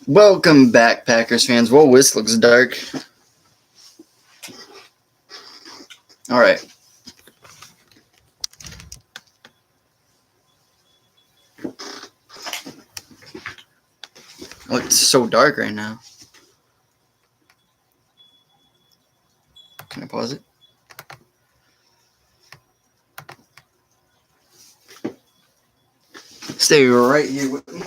Welcome back, Packers fans. Whoa, this looks dark. All right. Oh, it's so dark right now. Can I pause it? Stay right here with me.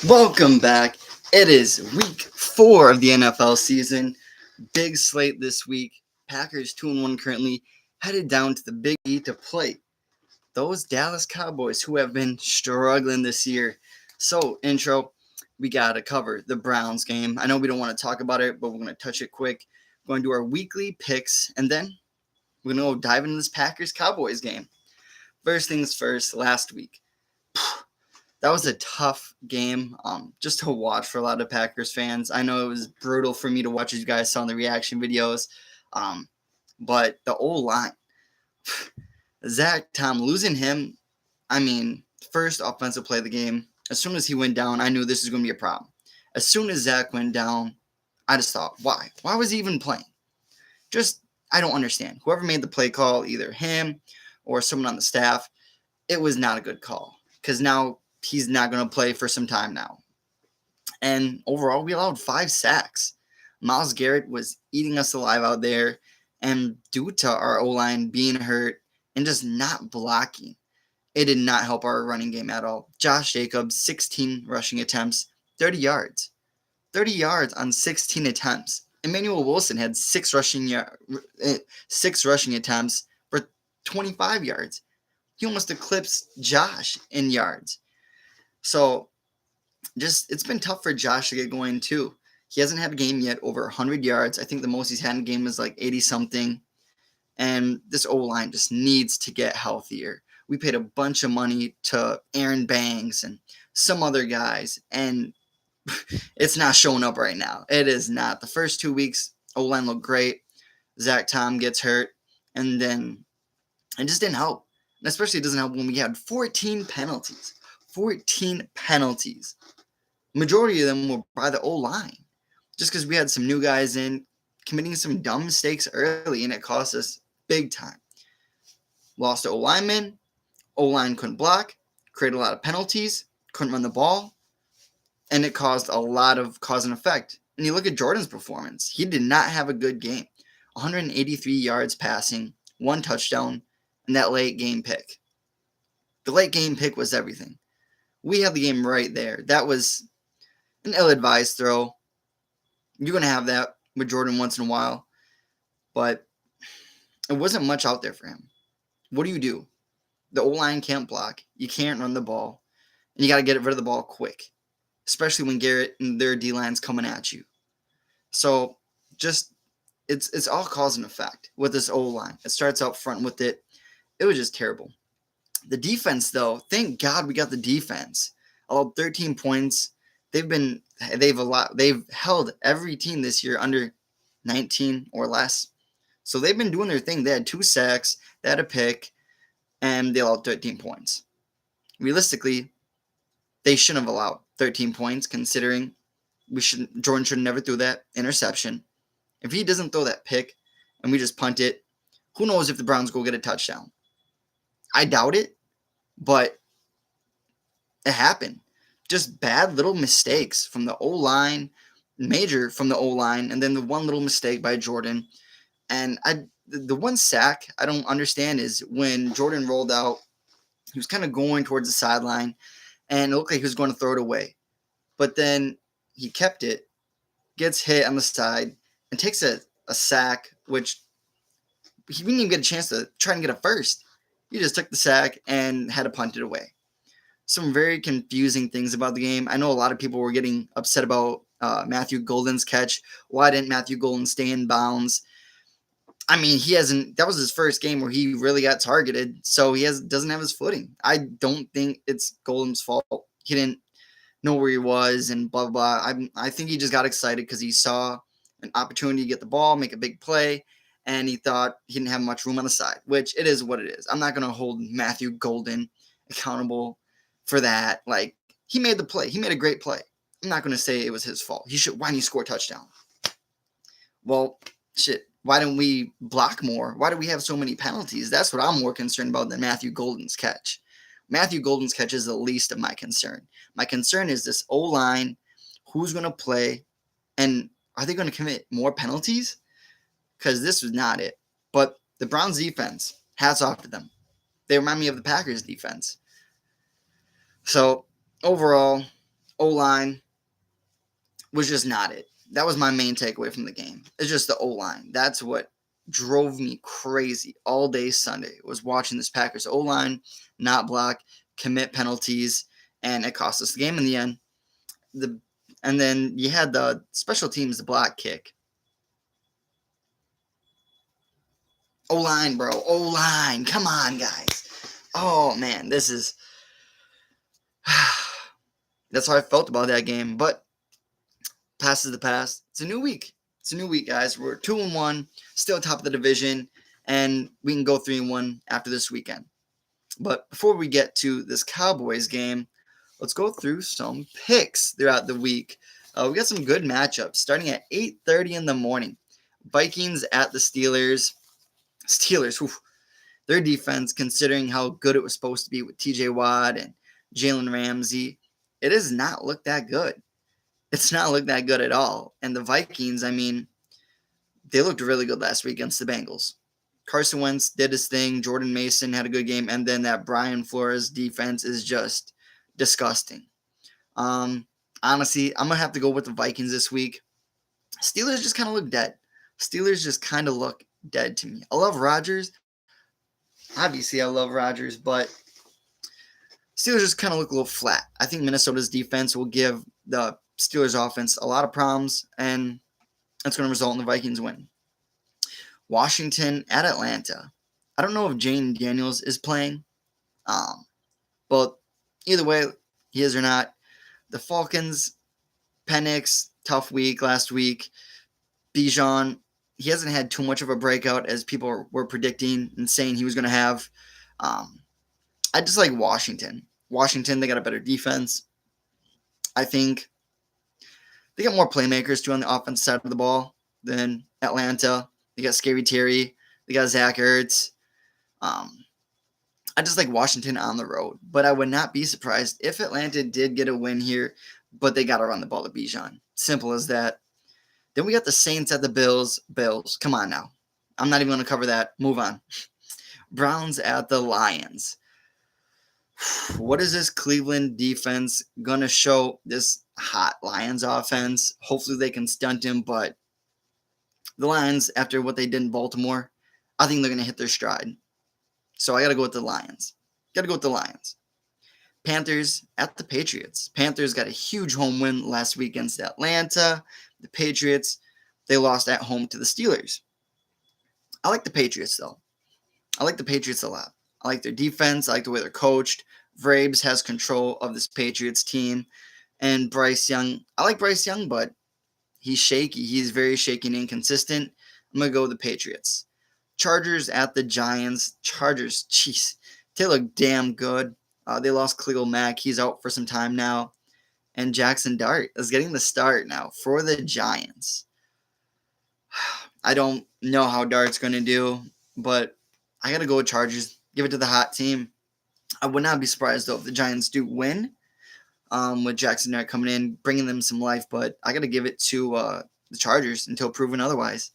Welcome back. It is week 4 of the NFL season. Big slate this week. Packers 2-1 currently, headed down to the Big E to play those Dallas Cowboys who have been struggling this year. So, intro, we got to cover the Browns game. I know we don't want to talk about it, but we're going to touch it quick. We're going to do our weekly picks, and then we're going to go dive into this Packers-Cowboys game. First things first, last week. That was a tough game just to watch for a lot of Packers fans. I know it was brutal for me to watch, as you guys saw in the reaction videos. But the O-line, Zach Tom, losing him, first offensive play of the game, as soon as he went down, I knew this was going to be a problem. As soon as Zach went down, I just thought, why? Why was he even playing? I don't understand. Whoever made the play call, either him or someone on the staff, it was not a good call because now he's not going to play for some time now. And overall, we allowed 5 sacks. Myles Garrett was eating us alive out there, and due to our O-line being hurt and just not blocking, it did not help our running game at all. Josh Jacobs, 16 rushing attempts, 30 yards. 30 yards on 16 attempts. Emmanuel Wilson had 6 rushing attempts for 25 yards. He almost eclipsed Josh in yards. So, it's been tough for Josh to get going too. He hasn't had a game yet over 100 yards. I think the most he's had in a game is like 80-something. And this O-line just needs to get healthier. We paid a bunch of money to Aaron Banks and some other guys, and it's not showing up right now. It is not. The first 2 weeks, O-line looked great. Zach Tom gets hurt, and then it just didn't help. And especially it doesn't help when we had 14 penalties. 14 penalties. Majority of them were by the O-line. Just because we had some new guys in, committing some dumb mistakes early, and it cost us big time. Lost to O-lineman. O-line couldn't block. Created a lot of penalties. Couldn't run the ball. And it caused a lot of cause and effect. And you look at Jordan's performance. He did not have a good game. 183 yards passing, 1 touchdown, and that late game pick. The late game pick was everything. We had the game right there. That was an ill-advised throw. You're going to have that with Jordan once in a while. But it wasn't much out there for him. What do? The O-line can't block. You can't run the ball. And you got to get rid of the ball quick. Especially when Garrett and their D-line's coming at you. So, it's all cause and effect with this O-line. It starts out front with it. It was just terrible. The defense, though, thank God we got the defense. Allowed 13 points. They've held every team this year under 19 or less. So they've been doing their thing. They had 2 sacks, they had a pick, and they allowed 13 points. Realistically, they shouldn't have allowed 13 points, considering Jordan should have never threw that interception. If he doesn't throw that pick and we just punt it, who knows if the Browns go get a touchdown? I doubt it, but it happened. Just bad little mistakes from the O-line, major from the O-line, and then the one little mistake by Jordan. And the one sack I don't understand is when Jordan rolled out, he was kind of going towards the sideline, and it looked like he was going to throw it away. But then he kept it, gets hit on the side, and takes a sack, which he didn't even get a chance to try and get a first. He just took the sack and had to punt it away. Some very confusing things about the game. I know a lot of people were getting upset about Matthew Golden's catch. Why didn't Matthew Golden stay in bounds? I mean, that was his first game where he really got targeted, so doesn't have his footing. I don't think it's Golden's fault. He didn't know where he was and blah, blah, blah. I think he just got excited because he saw an opportunity to get the ball, make a big play, and he thought he didn't have much room on the side, which it is what it is. I'm not going to hold Matthew Golden accountable for that. Like, he made the play. He made a great play. I'm not going to say it was his fault. Why didn't he score a touchdown? Well, shit. Why didn't we block more? Why do we have so many penalties? That's what I'm more concerned about than Matthew Golden's catch. Matthew Golden's catch is the least of my concern. My concern is this O-line, who's going to play, and are they going to commit more penalties? Because this was not it. But the Browns defense, hats off to them. They remind me of the Packers defense. So overall, O-line was just not it. That was my main takeaway from the game. It's just the O-line. That's what drove me crazy all day Sunday, was watching this Packers O-line not block, commit penalties, and it cost us the game in the end. And then you had the special teams, the block kick. O-line, bro. O-line. Come on, guys. Oh, man. This is... That's how I felt about that game. But past is the past. It's a new week. It's a new week, guys. We're 2-1, still top of the division, and we can go 3-1 after this weekend. But before we get to this Cowboys game, let's go through some picks throughout the week. We got some good matchups starting at 8:30 in the morning. Vikings at the Steelers. Steelers, whew, their defense, considering how good it was supposed to be with TJ Watt and Jalen Ramsey, it does not look that good. It's not looked that good at all. And the Vikings, I mean, they looked really good last week against the Bengals. Carson Wentz did his thing. Jordan Mason had a good game. And then that Brian Flores defense is just disgusting. Honestly, I'm going to have to go with the Vikings this week. Steelers just kind of look dead. Steelers just kind of look dead to me. I love Rodgers. Obviously, I love Rodgers, but Steelers just kind of look a little flat. I think Minnesota's defense will give the Steelers offense a lot of problems, and that's going to result in the Vikings win. Washington at Atlanta. I don't know if Jane Daniels is playing, but either way, he is or not. The Falcons, Penix, tough week last week. Bijan, he hasn't had too much of a breakout as people were predicting and saying he was going to have. I just like Washington. Washington, they got a better defense. I think they got more playmakers too on the offensive side of the ball than Atlanta. They got Scary Terry. They got Zach Ertz. I just like Washington on the road, but I would not be surprised if Atlanta did get a win here, but they got to run the ball to Bijan. Simple as that. Then we got the Saints at the Bills. Bills, come on now. I'm not even going to cover that. Move on. Browns at the Lions. What is this Cleveland defense going to show this hot Lions offense? Hopefully they can stunt him, but the Lions, after what they did in Baltimore, I think they're going to hit their stride. So I got to go with the Lions. Panthers at the Patriots. Panthers got a huge home win last week against Atlanta. The Patriots, they lost at home to the Steelers. I like the Patriots, though. I like the Patriots a lot. I like their defense. I like the way they're coached. Vrabes has control of this Patriots team. And Bryce Young, I like Bryce Young, but he's shaky. He's very shaky and inconsistent. I'm going to go with the Patriots. Chargers at the Giants. Chargers, jeez, they look damn good. They lost Khalil Mack. He's out for some time now. And Jackson Dart is getting the start now for the Giants. I don't know how Dart's going to do, but I got to go with Chargers. Give it to the hot team. I would not be surprised, though, if the Giants do win with Jackson Dart coming in, bringing them some life. But I got to give it to the Chargers until proven otherwise.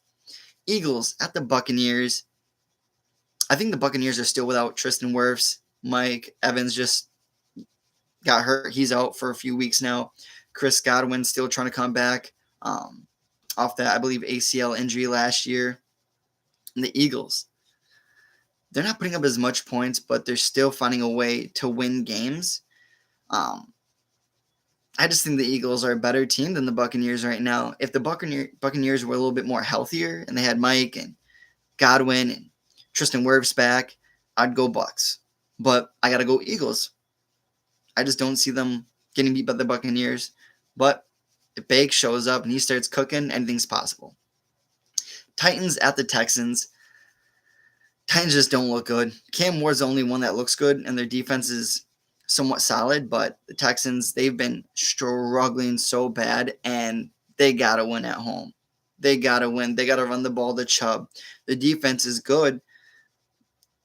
Eagles at the Buccaneers. I think the Buccaneers are still without Tristan Wirfs. Mike Evans just got hurt. He's out for a few weeks now. Chris Godwin still trying to come back off that, I believe, ACL injury last year. And the Eagles, they're not putting up as much points, but they're still finding a way to win games. I just think the Eagles are a better team than the Buccaneers right now. If the Buccaneers were a little bit more healthier and they had Mike and Godwin and Tristan Wirfs back, I'd go Bucs. But I got to go Eagles. I just don't see them getting beat by the Buccaneers. But if Bake shows up and he starts cooking, anything's possible. Titans at the Texans. Titans just don't look good. Cam Ward's the only one that looks good, and their defense is somewhat solid. But the Texans, they've been struggling so bad, and they got to win at home. They got to win. They got to run the ball to Chubb. The defense is good,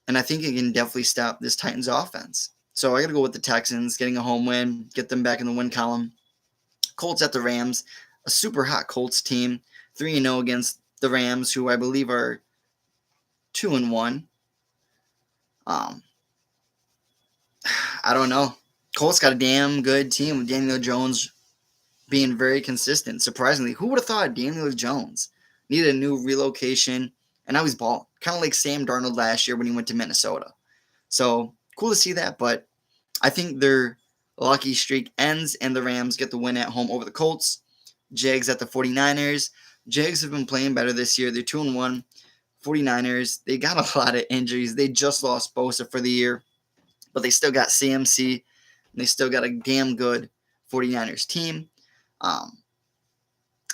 and I think it can definitely stop this Titans offense. So I got to go with the Texans, getting a home win, get them back in the win column. Colts at the Rams, a super hot Colts team, 3-0 against the Rams, who I believe are 2-1. I don't know. Colts got a damn good team with Daniel Jones being very consistent. Surprisingly, who would have thought Daniel Jones needed a new relocation, and now he's balling. Kind of like Sam Darnold last year when he went to Minnesota. So cool to see that, but I think their lucky streak ends and the Rams get the win at home over the Colts. Jags at the 49ers. Jags have been playing better this year. They're 2-1. 49ers, they got a lot of injuries. They just lost Bosa for the year, but they still got CMC, and they still got a damn good 49ers team.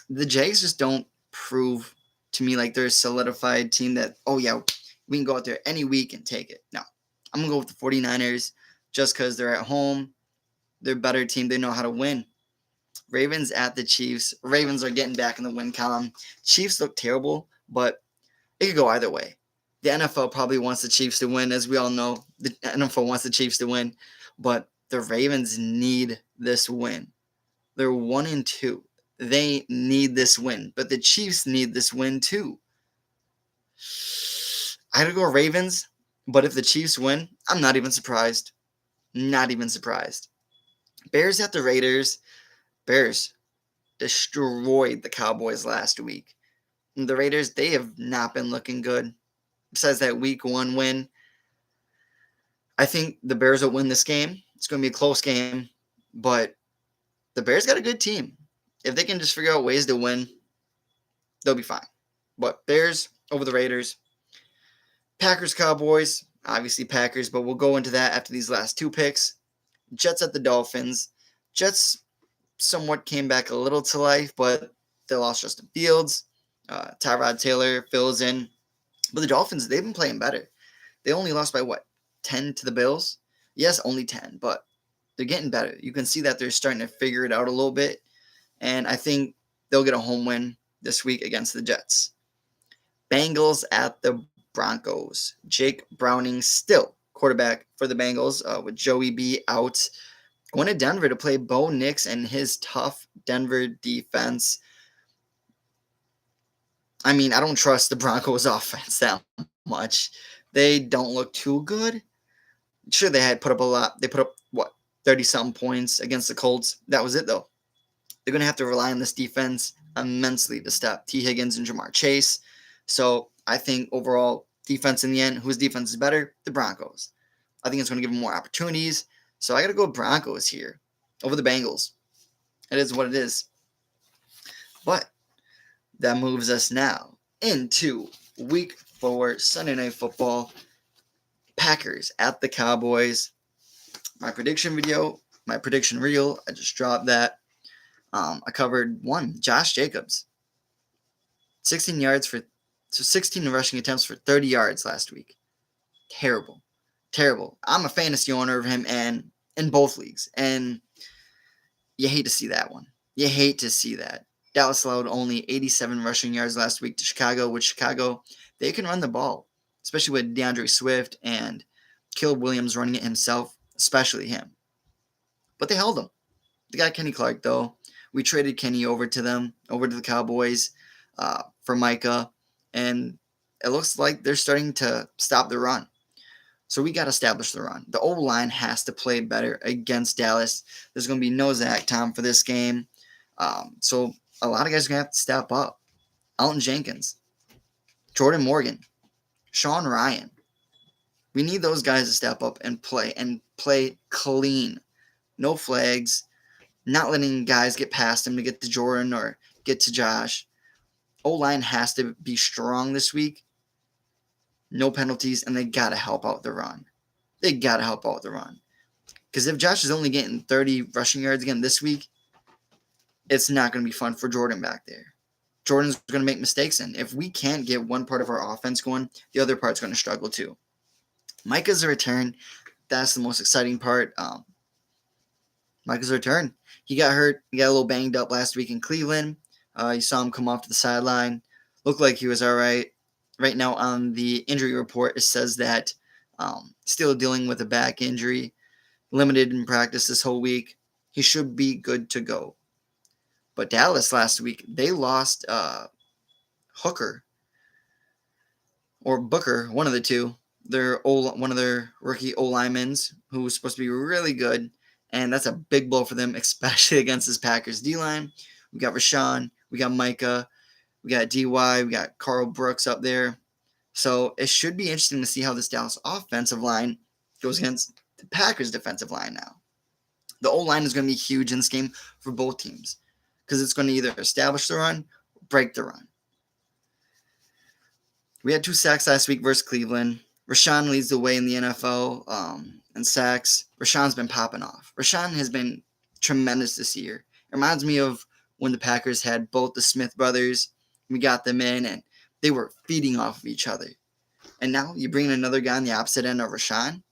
The Jags just don't prove to me like they're a solidified team that, oh yeah, we can go out there any week and take it. No, I'm going to go with the 49ers just because they're at home. They're a better team. They know how to win. Ravens at the Chiefs. Ravens are getting back in the win column. Chiefs look terrible, but it could go either way. The NFL probably wants the Chiefs to win. As we all know, the NFL wants the Chiefs to win. But the Ravens need this win. They're 1-2. They need this win. But the Chiefs need this win too. I had to go Ravens. But if the Chiefs win, I'm not even surprised. Not even surprised. Bears at the Raiders. Bears destroyed the Cowboys last week. The Raiders, they have not been looking good. Besides that week 1 win, I think the Bears will win this game. It's going to be a close game, but the Bears got a good team. If they can just figure out ways to win, they'll be fine. But Bears over the Raiders. Packers, Cowboys, obviously Packers, but we'll go into that after these last 2 picks. Jets at the Dolphins. Jets somewhat came back a little to life, but they lost Justin Fields. Tyrod Taylor fills in. But the Dolphins, they've been playing better. They only lost by, 10 to the Bills? Yes, only 10, but they're getting better. You can see that they're starting to figure it out a little bit. And I think they'll get a home win this week against the Jets. Bengals at the Broncos. Jake Browning still quarterback for the Bengals with Joey B out. Going to Denver to play Bo Nix and his tough Denver defense. I mean, I don't trust the Broncos offense that much. They don't look too good. Sure, they had put up a lot. They put up, 30-something points against the Colts. That was it, though. They're going to have to rely on this defense immensely to stop T. Higgins and Jamar Chase. So I think overall defense in the end, whose defense is better? The Broncos. I think it's going to give them more opportunities. So I got to go Broncos here over the Bengals. It is what it is. But that moves us now into week 4, Sunday Night Football. Packers at the Cowboys. My prediction video, my prediction reel, I just dropped that. I covered Josh Jacobs. 16 rushing attempts for 30 yards last week. Terrible. I'm a fantasy owner of him and in both leagues. And you hate to see that one. You hate to see that. Dallas allowed only 87 rushing yards last week to Chicago. With Chicago, they can run the ball, especially with DeAndre Swift and Caleb Williams running it himself, especially him. But they held him. They got Kenny Clark, though. We traded Kenny over to the Cowboys for Micah, and it looks like they're starting to stop the run. So we got to establish the run. The O-line has to play better against Dallas. There's going to be no Zach Tom for this game. So a lot of guys are going to have to step up. Elton Jenkins, Jordan Morgan, Sean Ryan. We need those guys to step up and play clean. No flags, not letting guys get past him to get to Jordan or get to Josh. O-line has to be strong this week. No penalties, and they got to help out the run. Because if Josh is only getting 30 rushing yards again this week, it's not going to be fun for Jordan back there. Jordan's going to make mistakes, and if we can't get one part of our offense going, the other part's going to struggle too. Micah's return, that's the most exciting part. Micah's return. He got hurt. He got a little banged up last week in Cleveland. You saw him come off to the sideline. Looked like he was all right. Right now on the injury report, it says that still dealing with a back injury, limited in practice this whole week. He should be good to go. But Dallas last week, they lost Hooker or Booker, one of the two. One of their rookie O-linemen who was supposed to be really good, and that's a big blow for them, especially against this Packers D-line. We got Rashawn, we got Micah, we got DY, we got Carl Brooks up there. So it should be interesting to see how this Dallas offensive line goes against the Packers defensive line now. The O-line is going to be huge in this game for both teams because it's going to either establish the run or break the run. We had 2 sacks last week versus Cleveland. Rashawn leads the way in the NFL in sacks. Rashawn's been popping off. Rashawn has been tremendous this year. It reminds me of when the Packers had both the Smith brothers. We got them in, and they were feeding off of each other. And now you bring in another guy on the opposite end of Rashawn,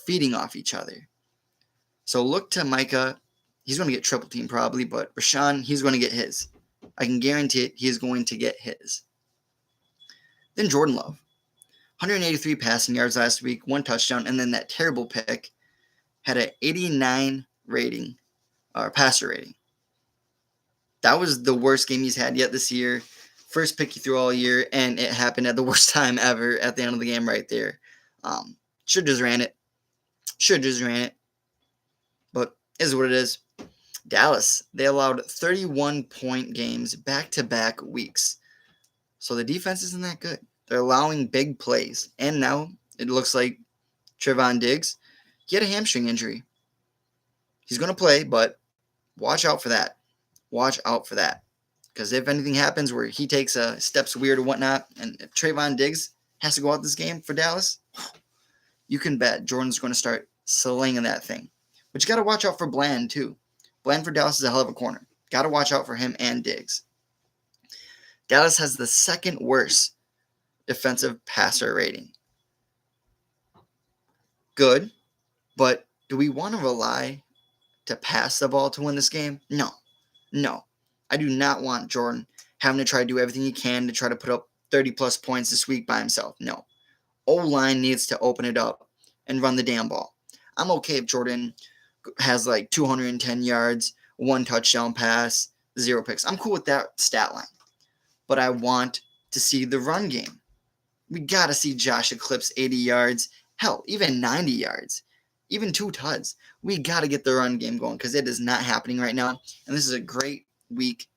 feeding off each other. So look to Micah. He's going to get triple team probably, but Rashawn, he's going to get his. I can guarantee it. He is going to get his. Then Jordan Love. 183 passing yards last week, 1 touchdown, and then that terrible pick had an 89 rating, or passer rating. That was the worst game he's had yet this year. First pick he threw all year, and it happened at the worst time ever at the end of the game right there. Should just ran it. But is what it is. Dallas, they allowed 31-point games back-to-back weeks. So the defense isn't that good. They're allowing big plays. And now it looks like Trevon Diggs, he had a hamstring injury. He's going to play, but watch out for that. Because if anything happens where he takes steps weird or whatnot, and if Trevon Diggs has to go out this game for Dallas, you can bet Jordan's going to start slinging that thing. But you got to watch out for Bland, too. Bland for Dallas is a hell of a corner. Got to watch out for him and Diggs. Dallas has the second worst defensive passer rating. Good, but do we want to rely to pass the ball to win this game? No. I do not want Jordan having to try to do everything he can to try to put up 30-plus points this week by himself. No. O-line needs to open it up and run the damn ball. I'm okay if Jordan has like 210 yards, 1 touchdown pass, 0 picks. I'm cool with that stat line. But I want to see the run game. We got to see Josh eclipse 80 yards. Hell, even 90 yards. Even 2 tuds. We got to get the run game going because it is not happening right now. And this is a great week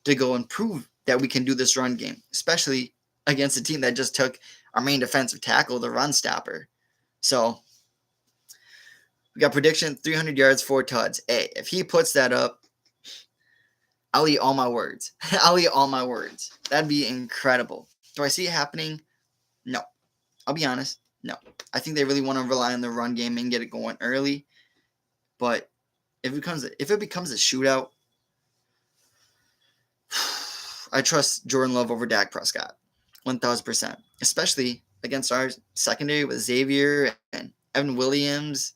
to go and prove that we can do this run game, especially against a team that just took our main defensive tackle, the run stopper. So we got prediction 300 yards, 4 tuds. Hey, if he puts that up, I'll eat all my words. That'd be incredible. Do I see it happening? No. I'll be honest. No. I think they really want to rely on the run game and get it going early. But if it becomes a shootout, I trust Jordan Love over Dak Prescott. 1,000%. Especially against our secondary with Xavier and Evan Williams.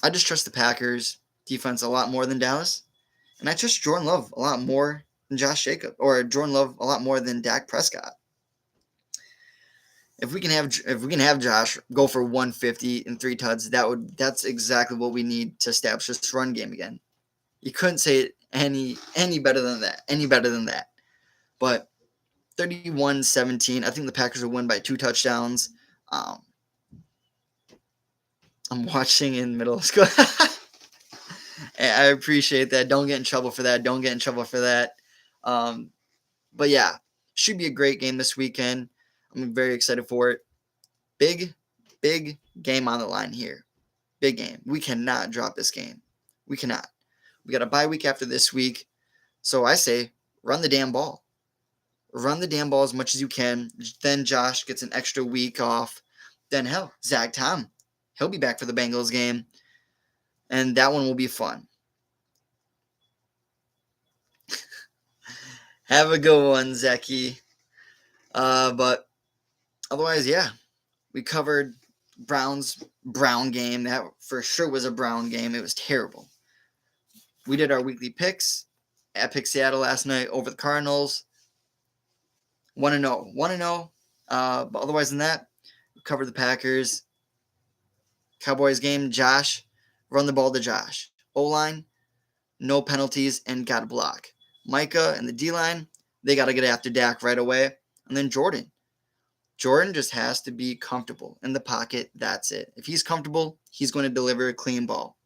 I just trust the Packers defense a lot more than Dallas. And I trust Jordan Love a lot more than Josh Jacobs. Or Jordan Love a lot more than Dak Prescott. If we can have Josh go for 150 and 3 tuds, that's exactly what we need to establish this run game again. You couldn't say it any better than that. But 31-17, I think the Packers will win by 2 touchdowns. I'm watching in middle school. I appreciate that. Don't get in trouble for that. Don't get in trouble for that. But yeah, should be a great game this weekend. I'm very excited for it. Big game on the line here. Big game. We cannot drop this game. We cannot. We got a bye week after this week. So I say, run the damn ball. Run the damn ball as much as you can. Then Josh gets an extra week off. Then hell, Zach Tom, he'll be back for the Bengals game. And that one will be fun. Have a good one, Zeki. But otherwise, yeah. We covered Brown game. That for sure was a Brown game. It was terrible. We did our weekly picks. I picked Seattle last night over the Cardinals. 1-0. 1-0. But otherwise than that, we covered the Packers. Cowboys game, Josh. Run the ball to Josh. O-line, no penalties, and got a block. Micah and the D-line, they got to get after Dak right away. And then Jordan. Jordan just has to be comfortable in the pocket. That's it. If he's comfortable, he's going to deliver a clean ball.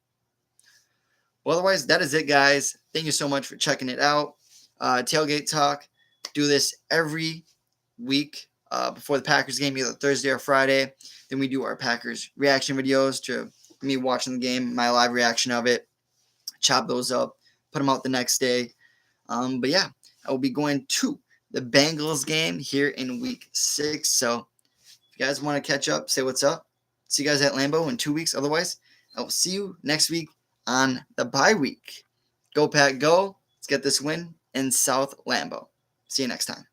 Well, otherwise, that is it, guys. Thank you so much for checking it out. Tailgate Talk. Do this every week before the Packers game, either Thursday or Friday. Then we do our Packers reaction videos to me watching the game, my live reaction of it. Chop those up, put them out the next day. But yeah, I will be going to the Bengals game here in week 6. So if you guys want to catch up, say what's up. See you guys at Lambeau in 2 weeks. Otherwise, I will see you next week on the bye week. Go Pack, go. Let's get this win in South Lambeau. See you next time.